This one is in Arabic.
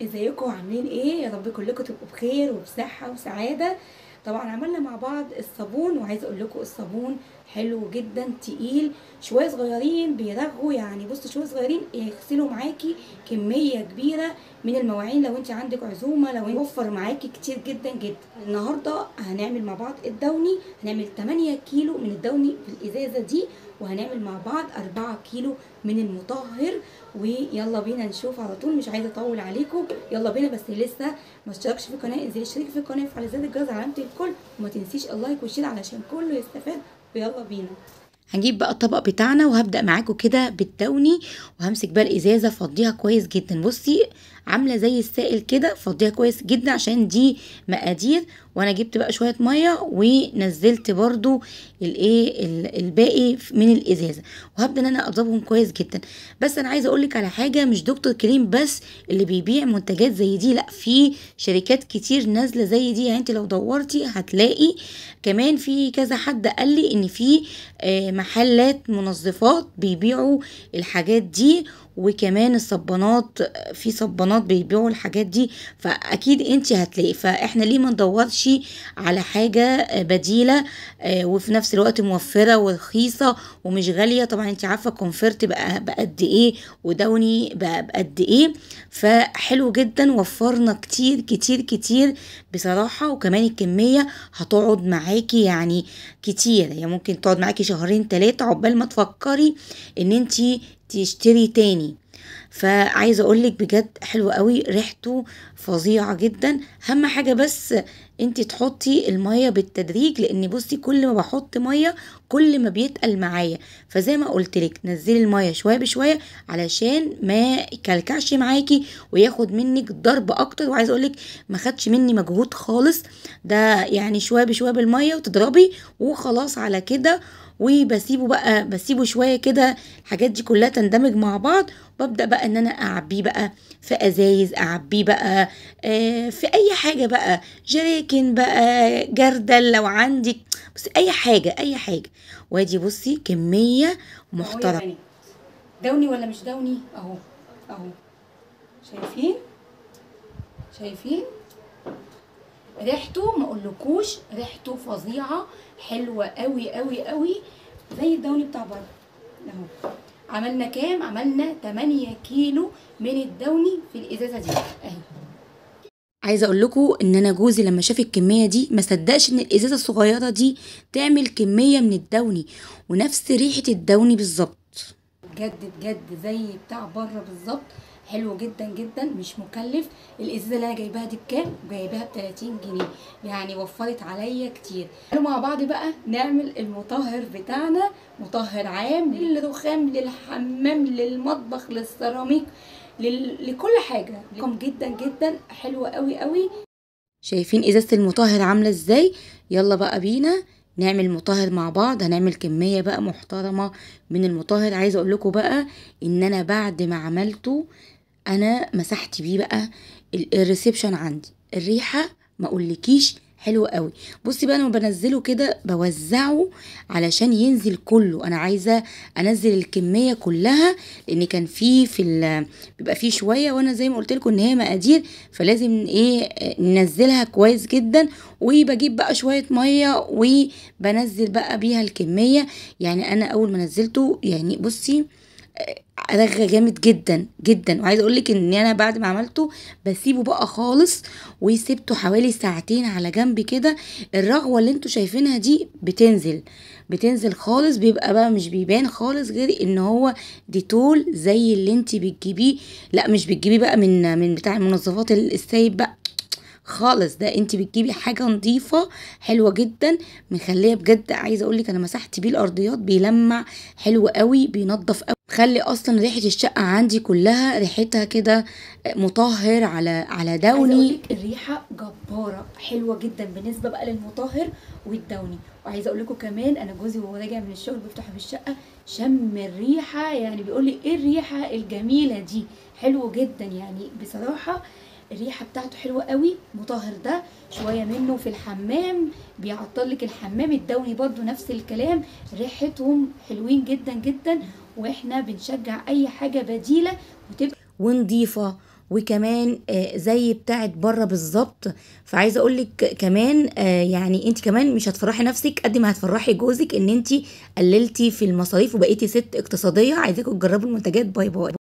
ازيكم عاملين ايه؟ يا رب كلكم تبقوا بخير وبصحه وسعاده. طبعا عملنا مع بعض الصابون، وعايزه اقول لكم الصابون حلو جدا، تقيل شويه صغيرين بيرغوا، يعني بصوا شويه صغيرين يغسلوا معاكي كميه كبيره من المواعين لو انت عندك عزومه، لو يوفر معاكي كتير جدا جدا. النهارده هنعمل مع بعض الدوني، هنعمل 8 كيلو من الدوني في الازازه دي، وهنعمل مع بعض 4 كيلو من المطهر. ويلا بينا نشوف على طول، مش عايزه اطول عليكم، يلا بينا. بس لسه ما اشتركش في القناه انزلي اشتركي في القناه وفعلي زر الجرس علامه الكل، وما تنسيش اللايك والشير علشان كله يستفاد. ويلا بينا. هنجيب بقى الطبق بتاعنا، وهبدأ معاكم كده بالدوني، وهمسك بقى الازازه فضيها كويس جدا. بصي عامله زي السائل كده، فضيها كويس جدا عشان دي مقادير. وانا جبت بقى شويه ميه ونزلت برضو الباقي من الازازه، وهبدا ان انا اضربهم كويس جدا. بس انا عايزه اقول لك على حاجه، مش دكتور كريم بس اللي بيبيع منتجات زي دي، لا، في شركات كتير نازله زي دي، يعني انت لو دورتي هتلاقي. كمان في كذا حد قال لي ان في محلات منظفات بيبيعوا الحاجات دي، وكمان الصبانات، في صبانات بيبيعوا الحاجات دي، فاكيد انت هتلاقي. فاحنا ليه ما ندورش على حاجه بديله وفي نفس الوقت موفره ورخيصه ومش غاليه؟ طبعا انت عارفه كونفورت بقى بقد ايه، ودوني بقى بقد ايه، فحلو جدا، وفرنا كتير كتير كتير بصراحه. وكمان الكميه هتقعد معاكي يعني كتير، يعني ممكن تقعد معاكي شهرين 3 عقبال ما تفكري ان انتي تشتري تاني. فعايزه اقولك بجد حلو قوي، ريحته فظيعه جدا. اهم حاجه بس انتي تحطي الميه بالتدريج، لان بصي كل ما بحط ميه كل ما بيتقل معايا. فزي ما قلتلك نزلي الميه شويه بشويه علشان ما يكلكعش معاكي وياخد منك ضرب اكتر. وعايزه اقولك ما خدش مني مجهود خالص، ده يعني شويه بشويه بالميه وتضربي وخلاص على كده. وبسيبه بقى، بسيبه شويه كده الحاجات دي كلها تندمج مع بعض. وابدا بقى ان انا اعبيه بقى في ازايز، اعبيه بقى في اي حاجه بقى، جريكن بقى، جردل لو عندك، بس اي حاجه اي حاجه. وادي بصي كميه محترمه. دوني ولا مش دوني؟ اهو اهو، شايفين؟ شايفين ريحته؟ ما اقولكوش ريحته فظيعه، حلوه قوي قوي قوي زي الدوني بتاع بره. اهو عملنا كام؟ عملنا 8 كيلو من الدوني في الازازه دي اهي. عايزه اقول لكم ان انا جوزي لما شاف الكميه دي ما صدقش ان الازازه الصغيره دي تعمل كميه من الدوني، ونفس ريحه الدوني بالظبط. بجد بجد زي بتاع بره بالظبط، حلو جدا جدا، مش مكلف. الازازه اللي انا جايباها دي بكام؟ جايباها ب 30 جنيه، يعني وفرت عليا كتير. مع بعض بقى نعمل المطهر بتاعنا، مطهر عام للرخام، للحمام، للمطبخ، للسيراميك، لكل حاجه. كم جدا جدا، حلوه قوي قوي. شايفين ازازه المطهر عامله ازاي؟ يلا بقى بينا نعمل مطهر مع بعض. هنعمل كميه بقى محترمه من المطهر. عايزه اقول لكم بقى ان انا بعد ما عملته انا مسحت بيه بقى الريسبشن عندي، الريحه ما اقولكيش حلو قوي. بصي بقى انا بنزله كده بوزعه علشان ينزل كله، انا عايزه انزل الكميه كلها، لان كان بيبقى فيه شويه، وانا زي ما قلت لكم ان هي مقادير، فلازم ايه ننزلها كويس جدا. وبجيب بقى شويه ميه وبنزل بقى بيها الكميه. يعني انا اول ما نزلته يعني بصي رغى جامد جدا جدا. وعايزه اقول لك ان انا بعد ما عملته بسيبه بقى خالص، وسيبته حوالي ساعتين على جنب كده. الرغوه اللي انتوا شايفينها دي بتنزل خالص، بيبقى بقى مش بيبان خالص غير ان هو ديتول زي اللي انت بتجيبيه. لا مش بتجيبيه بقى من بتاع المنظفات السايب بقى خالص، ده انت بتجيبي حاجه نظيفه حلوه جدا مخليه. بجد عايزه اقول لك انا مسحت بيه الارضيات، بيلمع حلو قوي، بينظف قوي، خلي اصلا ريحه الشقه عندي كلها ريحتها كده مطهر على دوني. عايزه اقول لك الريحه جباره حلوه جدا بالنسبه بقى للمطهر والدوني. وعايزه اقول لكم كمان انا جوزي وهو راجع من الشغل بيفتح في الشقه شم الريحه، يعني بيقول لي ايه الريحه الجميله دي، حلو جدا يعني بصراحه. الريحه بتاعته حلوه قوي. مطهر ده شويه منه في الحمام بيعطر لك الحمام، الدوني برضو نفس الكلام، ريحتهم حلوين جدا جدا. واحنا بنشجع اي حاجه بديله وتبقى ونضيفه وكمان زي بتاعت بره بالظبط. فعايزه اقول لك كمان يعني انت كمان مش هتفرحي نفسك قد ما هتفرحي جوزك ان انت قللتي في المصاريف وبقيتي ست اقتصاديه. عايزاكم تجربوا المنتجات. باي باي.